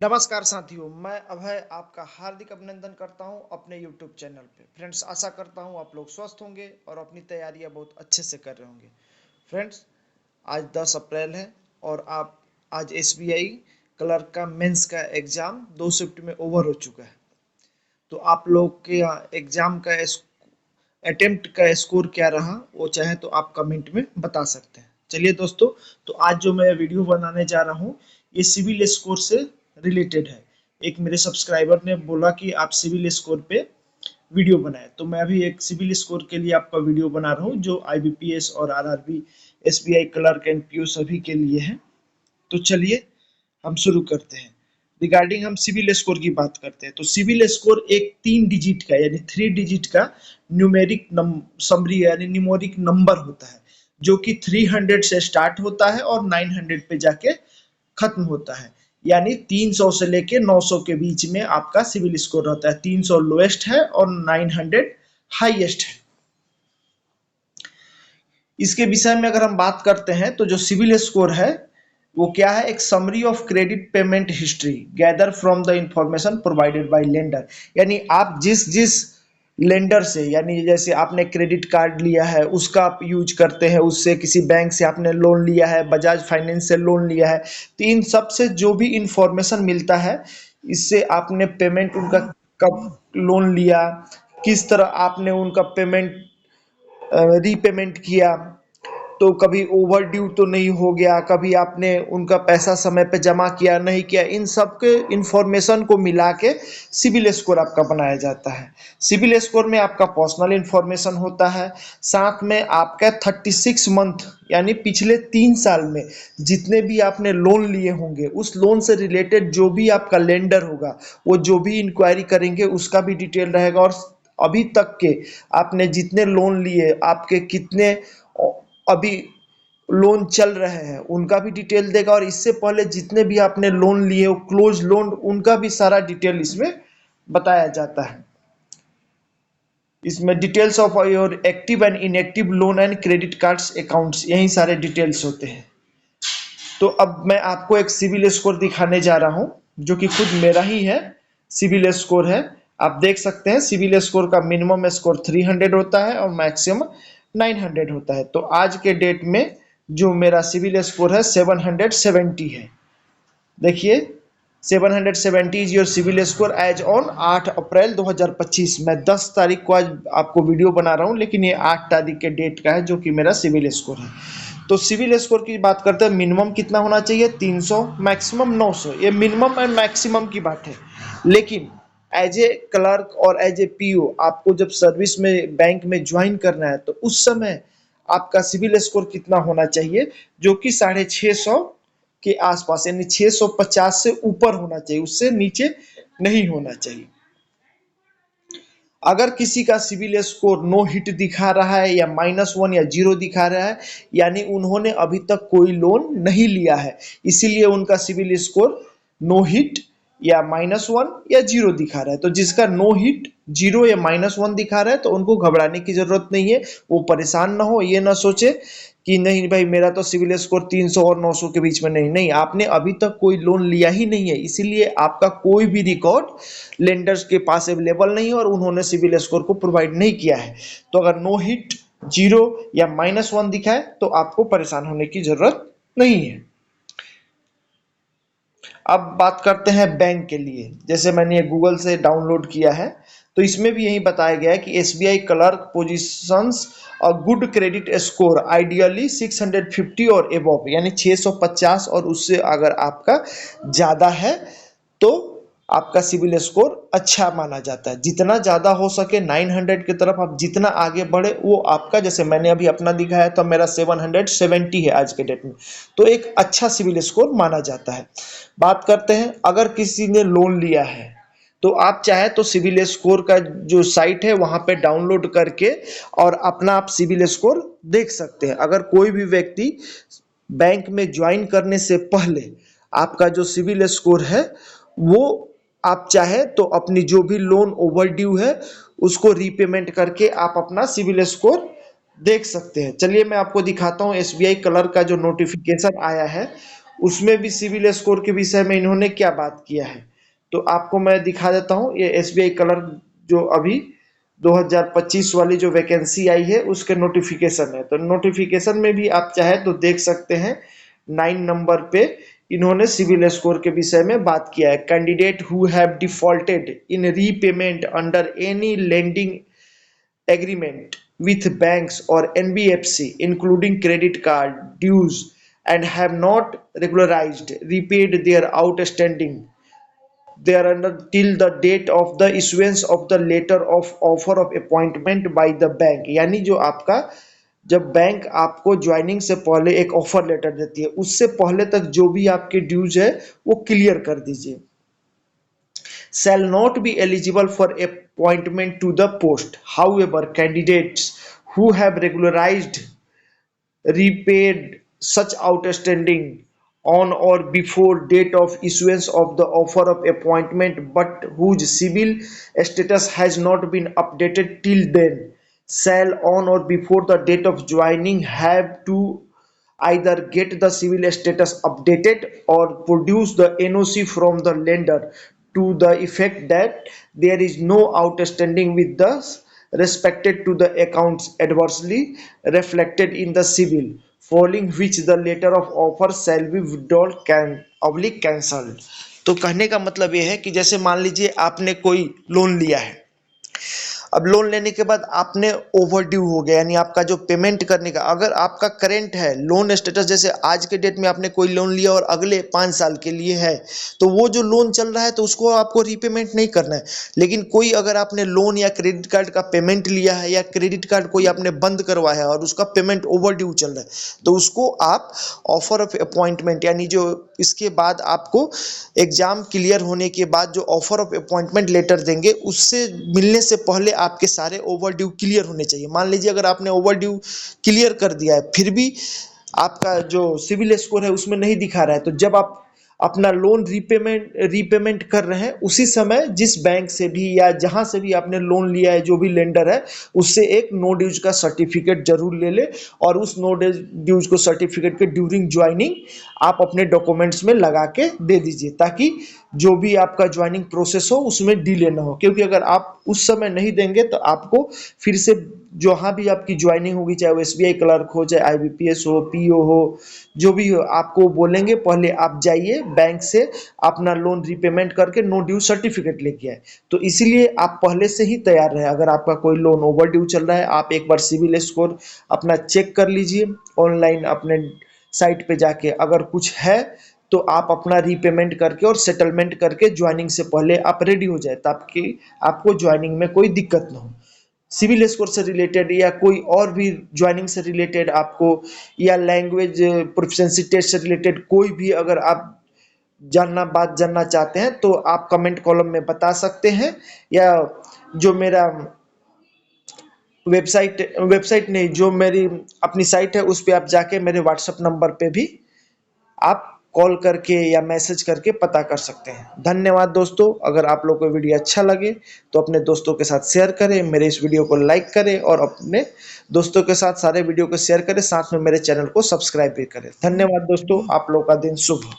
नमस्कार साथियों, मैं अभय आपका हार्दिक अभिनंदन करता हूं अपने YouTube चैनल पे। फ्रेंड्स, आशा करता हूं आप लोग स्वस्थ होंगे और अपनी तैयारियां बहुत अच्छे से कर रहे होंगे। फ्रेंड्स, आज 10 अप्रैल है और आप आज SBI क्लर्क का मेंस का एग्जाम 2 शिफ्ट में ओवर हो चुका है। तो आप लोग के एग्जाम का अटेम्प्ट का स्कोर क्या रहा, वो चाहे तो आप कमेंट में बता सकते हैं। चलिए दोस्तों, तो आज जो मैं वीडियो बनाने जा रहा हूँ ये सिविल स्कोर से रिलेटेड है। एक मेरे सब्सक्राइबर ने बोला कि आप सिविल स्कोर पे वीडियो बनाए, तो मैं अभी एक सिविल स्कोर के लिए आपका वीडियो बना रहा हूँ जो IBPS और RRB SBI clerk and PO सभी के लिए है। तो चलिए हम शुरू करते हैं। रिगार्डिंग हम सिविल स्कोर की बात करते हैं, तो सिविल स्कोर एक 3 डिजिट का यानी 3 डिजिट का न्यूमेरिक समरी यानी न्यूमेरिक नंबर होता है, जो कि 300 से स्टार्ट होता है और 900 पे जाके खत्म होता है। यानी 300 से लेके 900 के बीच में आपका सिविल स्कोर रहता है। 300 लोएस्ट है और 900 हाईएस्ट है। इसके विषय में अगर हम बात करते हैं तो जो सिविल स्कोर है वो क्या है, एक summary of credit payment history gather from the information provided by lender. यानी आप जिस जिस लेंडर से, यानी जैसे आपने क्रेडिट कार्ड लिया है उसका आप यूज करते हैं, उससे किसी बैंक से आपने लोन लिया है, बजाज फाइनेंस से लोन लिया है, तो इन सब से जो भी इंफॉर्मेशन मिलता है, इससे आपने पेमेंट उनका कब लोन लिया, किस तरह आपने उनका पेमेंट रीपेमेंट किया, तो कभी ओवर ड्यू तो नहीं हो गया, कभी आपने उनका पैसा समय पे जमा किया नहीं किया, इन सब के इंफॉर्मेशन को मिला के सिविल स्कोर आपका बनाया जाता है। सिविल स्कोर में आपका पर्सनल इंफॉर्मेशन होता है, साथ में आपका 36 मंथ यानी पिछले 3 साल में जितने भी आपने लोन लिए होंगे उस लोन से रिलेटेड जो भी आपका लेंडर होगा वो जो भी इंक्वायरी करेंगे उसका भी डिटेल रहेगा, और अभी तक के आपने जितने लोन लिए, आपके कितने अभी लोन चल रहे हैं उनका भी डिटेल देगा, और इससे पहले जितने भी आपने लोन लिए क्लोज लोन उनका भी सारा डिटेल इसमें बताया जाता है। इसमें details of your active and inactive lone and credit cards accounts, यही सारे डिटेल्स होते हैं। तो अब मैं आपको एक सिविल स्कोर दिखाने जा रहा हूं जो कि खुद मेरा ही है, सिविल स्कोर है। आप देख सकते हैं सिविल स्कोर का मिनिमम स्कोर 300 होता है और मैक्सिमम 900 होता है। तो आज के डेट में जो मेरा सिविल स्कोर है 770 है। देखिए 770 is your civil score as on 8 April 2025। मैं 10 तारीख को आज आपको वीडियो बना रहा हूं, लेकिन ये 8 तारीख के डेट का है जो कि मेरा सिविल स्कोर है। तो सिविल स्कोर की बात करते हैं, मिनिमम कितना होना चाहिए, 300, मैक्सिमम 900। ये मिनिमम एंड मैक्सिमम की बात है, लेकिन एज ए क्लर्क और एज ए PO आपको जब सर्विस में बैंक में ज्वाइन करना है तो उस समय आपका सिविल स्कोर कितना होना चाहिए, जो कि 650 के आसपास यानी 650 से ऊपर होना चाहिए, उससे नीचे नहीं होना चाहिए। अगर किसी का सिविल स्कोर नो हिट दिखा रहा है या -1 या 0 दिखा रहा है, यानी उन्होंने अभी तक कोई लोन नहीं लिया है, इसीलिए उनका सिविल स्कोर नो हिट या -1 या 0 दिखा रहा है। तो जिसका नो हिट 0 या -1 दिखा रहा है तो उनको घबराने की जरूरत नहीं है, वो परेशान ना हो, ये ना सोचे कि नहीं भाई मेरा तो सिविल स्कोर 300 और 900 के बीच में नहीं नहीं, आपने अभी तक कोई लोन लिया ही नहीं है, इसीलिए आपका कोई भी रिकॉर्ड लेंडर्स के पास अवेलेबल नहीं है और उन्होंने सिविल स्कोर को प्रोवाइड नहीं किया है। तो अगर नो हिट 0 या -1 दिखा है तो आपको परेशान होने की जरूरत नहीं है। अब बात करते हैं बैंक के लिए। जैसे मैंने ये गूगल से डाउनलोड किया है, तो इसमें भी यही बताया गया है कि SBI clerk positions a good credit score ideally 650 और एबव, यानी 650 और उससे अगर आपका ज्यादा है तो आपका सिविल स्कोर अच्छा माना जाता है। जितना ज्यादा हो सके 900 की तरफ आप जितना आगे बढ़े वो आपका, जैसे मैंने अभी अपना दिखाया तो मेरा 770 है आज के डेट में, तो एक अच्छा सिविल स्कोर माना जाता है। बात करते हैं अगर किसी ने लोन लिया है तो आप चाहे तो सिविल स्कोर का जो साइट है वहां पे डाउनलोड करके और अपना आप सिविल स्कोर देख सकते हैं। अगर कोई भी व्यक्ति बैंक में ज्वाइन करने से पहले आपका जो सिविल स्कोर है वो आप चाहे तो अपनी जो भी लोन ओवर ड्यू है उसको रीपेमेंट करके आप अपना सिविल स्कोर देख सकते हैं। चलिए मैं आपको दिखाता हूं SBI क्लर्क का जो नोटिफिकेशन आया है उसमें भी सिविल स्कोर के विषय में इन्होंने क्या बात किया है, तो आपको मैं दिखा देता हूँ। ये एसबीआई क्लर्क जो अभी 2025 वाली जो वैकेंसी आई है उसके नोटिफिकेशन है, तो नोटिफिकेशन में भी आप चाहे तो देख सकते हैं 9 नंबर पे इन्होंने सिविल स्कोर के विषय में बात किया है। Candidate who have defaulted in repayment under any lending agreement with banks or NBFC, including credit card dues, and have not regularized, repaid their outstanding thereunder till the date of the issuance of the letter of offer of appointment by the bank। यानी जो आपका जब bank आपको joining से पहले एक offer letter देती है, उससे पहले तक जो भी आपके ड्यूज है वो क्लियर कर दीजिए। shall not be eligible for appointment to the post. However, candidates who have regularized, repaid such outstanding on or before date of issuance of the offer of appointment but whose civil status has not been updated till then shall on or before the date of joining have to either get the civil status updated or produce the NOC from the lender to the effect that there is no outstanding with the respected to the accounts adversely reflected in the civil, following which the letter of offer shall be withdrawn can oblique cancelled। तो कहने का मतलब ये है कि जैसे मान लीजिए आपने कोई लोन लिया है, अब लोन लेने के बाद आपने ओवर ड्यू हो गया, यानी आपका जो पेमेंट करने का, अगर आपका करेंट है लोन स्टेटस, जैसे आज के डेट में आपने कोई लोन लिया और अगले 5 साल के लिए है, तो वो जो लोन चल रहा है तो उसको आपको रीपेमेंट नहीं करना है। लेकिन कोई अगर आपने लोन या क्रेडिट कार्ड का पेमेंट लिया है या क्रेडिट कार्ड कोई आपने बंद करवाया है और उसका पेमेंट ओवर ड्यू चल रहा है, तो उसको आप ऑफर ऑफ अपॉइंटमेंट, यानी जो इसके बाद आपको एग्जाम क्लियर होने के बाद जो ऑफर ऑफ अपॉइंटमेंट लेटर देंगे उससे मिलने से पहले आपके सारे ओवर ड्यू क्लियर होने चाहिए। मान लीजिए अगर आपने ओवर ड्यू क्लियर कर दिया है फिर भी आपका जो सिविल स्कोर है उसमें नहीं दिखा रहा है, तो जब आप अपना लोन रीपेमेंट कर रहे हैं उसी समय जिस बैंक से भी या जहां से भी आपने लोन लिया है, जो भी लेंडर है, उससे एक नो ड्यूज का सर्टिफिकेट जरूर ले ले और उस नो ड्यूज को सर्टिफिकेट के ड्यूरिंग ज्वाइनिंग आप अपने डॉक्यूमेंट्स में लगा के दे दीजिए, ताकि जो भी आपका ज्वाइनिंग प्रोसेस हो उसमें डिले ना हो। क्योंकि अगर आप उस समय नहीं देंगे तो आपको फिर से जहाँ भी आपकी ज्वाइनिंग होगी, चाहे वो एसबीआई क्लर्क हो, चाहे आईबीपीएस हो, पीओ हो, जो भी हो, आपको बोलेंगे पहले आप जाइए बैंक से अपना लोन रीपेमेंट करके नो ड्यू सर्टिफिकेट लेके आए। तो इसीलिए आप पहले से ही तैयार रहे। अगर आपका कोई लोन ओवर ड्यू चल रहा है, आप एक बार सिविल स्कोर अपना चेक कर लीजिए ऑनलाइन अपने साइट पे जाके, अगर कुछ है तो आप अपना रीपेमेंट करके और सेटलमेंट करके ज्वाइनिंग से पहले आप रेडी हो जाए, ताकि आपको ज्वाइनिंग में कोई दिक्कत ना हो। सिविल स्कोर से रिलेटेड या कोई और भी ज्वाइनिंग से रिलेटेड आपको, या लैंग्वेज प्रोफिशिएंसी टेस्ट से रिलेटेड कोई भी अगर आप बात जानना चाहते हैं तो आप कमेंट कॉलम में बता सकते हैं, या जो मेरा वेबसाइट नहीं, जो मेरी अपनी साइट है उस पे आप जाके मेरे व्हाट्सएप नंबर पे भी आप कॉल करके या मैसेज करके पता कर सकते हैं। धन्यवाद दोस्तों। अगर आप लोग को वीडियो अच्छा लगे तो अपने दोस्तों के साथ शेयर करें, मेरे इस वीडियो को लाइक करें और अपने दोस्तों के साथ सारे वीडियो को शेयर करें, साथ में मेरे चैनल को सब्सक्राइब भी करें। धन्यवाद दोस्तों, आप लोग का दिन शुभ हो।